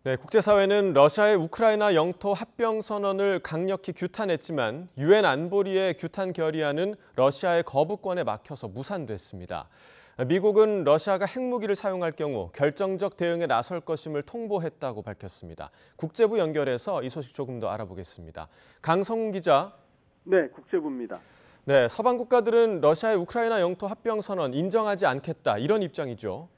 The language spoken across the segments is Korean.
네, 국제사회는 러시아의 우크라이나 영토 합병 선언을 강력히 규탄했지만 유엔 안보리의 규탄 결의안은 러시아의 거부권에 막혀서 무산됐습니다. 미국은 러시아가 핵무기를 사용할 경우 결정적 대응에 나설 것임을 통보했다고 밝혔습니다. 국제부 연결해서 이 소식 조금 더 알아보겠습니다. 강성훈 기자. 네, 국제부입니다. 네, 서방 국가들은 러시아의 우크라이나 영토 합병 선언 인정하지 않겠다 이런 입장이죠.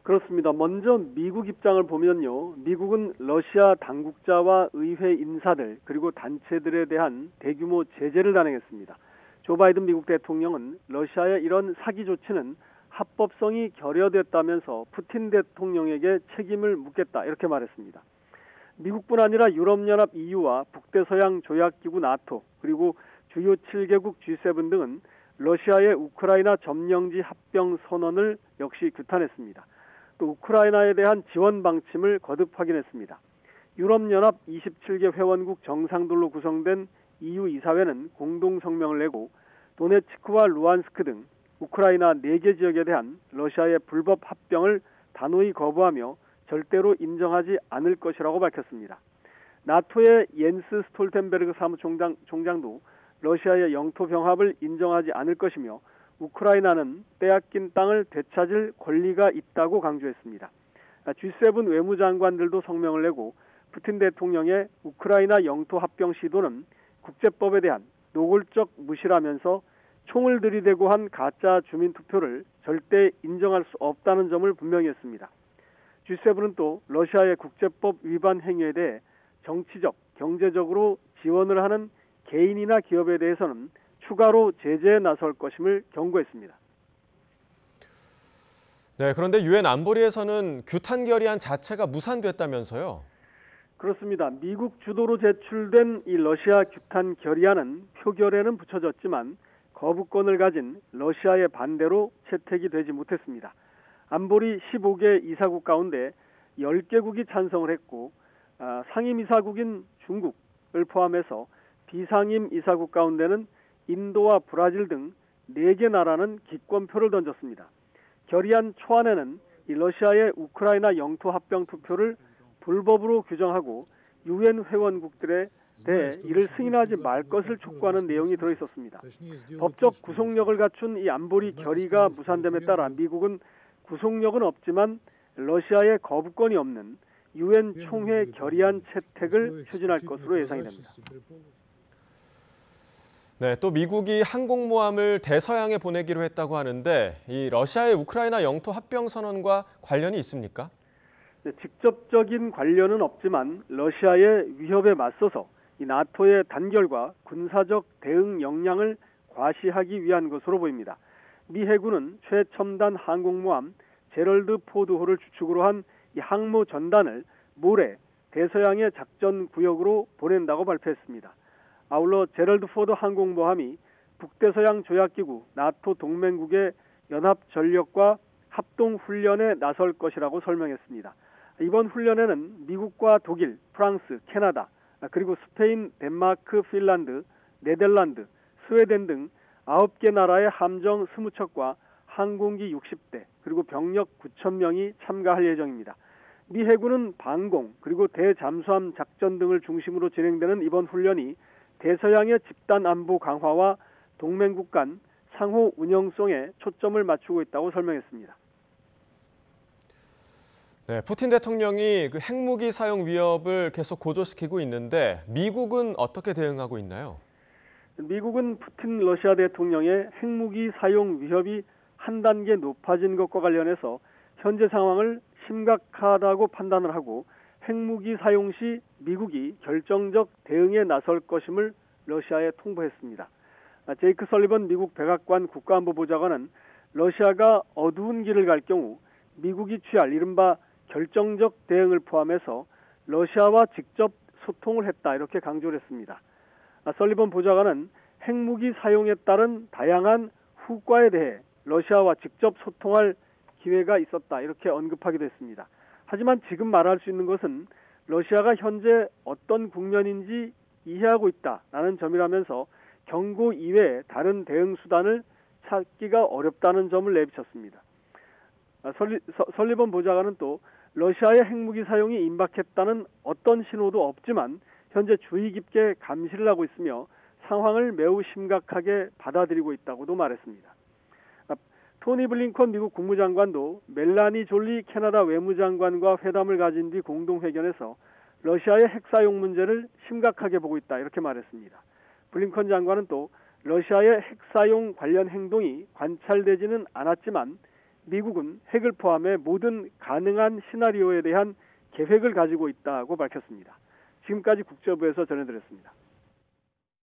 그렇습니다. 먼저 미국 입장을 보면요. 미국은 러시아 당국자와 의회 인사들 그리고 단체들에 대한 대규모 제재를 단행했습니다. 조 바이든 미국 대통령은 러시아의 이런 사기 조치는 합법성이 결여됐다면서 푸틴 대통령에게 책임을 묻겠다 이렇게 말했습니다. 미국뿐 아니라 유럽연합 EU와 북대서양 조약기구 나토 그리고 주요 7개국 G7 등은 러시아의 우크라이나 점령지 합병 선언을 역시 규탄했습니다. 또 우크라이나에 대한 지원 방침을 거듭 확인했습니다. 유럽연합 27개 회원국 정상들로 구성된 EU 이사회는 공동 성명을 내고 도네츠크와 루안스크 등 우크라이나 4개 지역에 대한 러시아의 불법 합병을 단호히 거부하며 절대로 인정하지 않을 것이라고 밝혔습니다. 나토의 옌스 스톨텐베르그 사무총장도 러시아의 영토 병합을 인정하지 않을 것이며 우크라이나는 빼앗긴 땅을 되찾을 권리가 있다고 강조했습니다. G7 외무장관들도 성명을 내고 푸틴 대통령의 우크라이나 영토 합병 시도는 국제법에 대한 노골적 무시라면서 총을 들이대고 한 가짜 주민투표를 절대 인정할 수 없다는 점을 분명히 했습니다. G7은 또 러시아의 국제법 위반 행위에 대해 정치적, 경제적으로 지원을 하는 개인이나 기업에 대해서는 추가로 제재에 나설 것임을 경고했습니다. 네, 그런데 유엔 안보리에서는 규탄 결의안 자체가 무산됐다면서요? 그렇습니다. 미국 주도로 제출된 이 러시아 규탄 결의안은 표결에는 붙여졌지만 거부권을 가진 러시아의 반대로 채택이 되지 못했습니다. 안보리 15개 이사국 가운데 10개국이 찬성을 했고 상임 이사국인 중국을 포함해서 비상임 이사국 가운데는 인도와 브라질 등 4개 나라는 기권표를 던졌습니다. 결의안 초안에는 이 러시아의 우크라이나 영토 합병 투표를 불법으로 규정하고 유엔 회원국들에 대해 이를 승인하지 말 것을 촉구하는 내용이 들어있었습니다. 법적 구속력을 갖춘 이 안보리 결의가 무산됨에 따라 미국은 구속력은 없지만 러시아의 거부권이 없는 유엔 총회 결의안 채택을 추진할 것으로 예상이 됩니다. 네, 또 미국이 항공모함을 대서양에 보내기로 했다고 하는데 이 러시아의 우크라이나 영토 합병 선언과 관련이 있습니까? 네, 직접적인 관련은 없지만 러시아의 위협에 맞서서 이 나토의 단결과 군사적 대응 역량을 과시하기 위한 것으로 보입니다. 미 해군은 최첨단 항공모함 제럴드 포드호를 주축으로 한 이 항모 전단을 모레 대서양의 작전 구역으로 보낸다고 발표했습니다. 아울러 제럴드 포드 항공모함이 북대서양 조약기구 나토 동맹국의 연합 전력과 합동 훈련에 나설 것이라고 설명했습니다. 이번 훈련에는 미국과 독일, 프랑스, 캐나다, 그리고 스페인, 덴마크, 핀란드, 네덜란드, 스웨덴 등 9개 나라의 함정 20척과 항공기 60대, 그리고 병력 9,000명이 참가할 예정입니다. 미 해군은 방공, 그리고 대잠수함 작전 등을 중심으로 진행되는 이번 훈련이 대서양의 집단 안보 강화와 동맹국 간 상호 운영성에 초점을 맞추고 있다고 설명했습니다. 네, 푸틴 대통령이 그 핵무기 사용 위협을 계속 고조시키고 있는데 미국은 어떻게 대응하고 있나요? 미국은 푸틴 러시아 대통령의 핵무기 사용 위협이 한 단계 높아진 것과 관련해서 현재 상황을 심각하다고 판단을 하고 핵무기 사용 시 미국이 결정적 대응에 나설 것임을 러시아에 통보했습니다. 제이크 설리번 미국 백악관 국가안보보좌관은 러시아가 어두운 길을 갈 경우 미국이 취할 이른바 결정적 대응을 포함해서 러시아와 직접 소통을 했다 이렇게 강조를 했습니다. 설리번 보좌관은 핵무기 사용에 따른 다양한 후과에 대해 러시아와 직접 소통할 기회가 있었다 이렇게 언급하기도 했습니다. 하지만 지금 말할 수 있는 것은 러시아가 현재 어떤 국면인지 이해하고 있다라는 점이라면서 경고 이외에 다른 대응 수단을 찾기가 어렵다는 점을 내비쳤습니다. 설리번 보좌관은 또 러시아의 핵무기 사용이 임박했다는 어떤 신호도 없지만 현재 주의 깊게 감시를 하고 있으며 상황을 매우 심각하게 받아들이고 있다고도 말했습니다. 토니 블링컨 미국 국무장관도 멜라니 졸리 캐나다 외무장관과 회담을 가진 뒤 공동회견에서 러시아의 핵 사용 문제를 심각하게 보고 있다 이렇게 말했습니다. 블링컨 장관은 또 러시아의 핵 사용 관련 행동이 관찰되지는 않았지만 미국은 핵을 포함해 모든 가능한 시나리오에 대한 계획을 가지고 있다고 밝혔습니다. 지금까지 국제부에서 전해드렸습니다.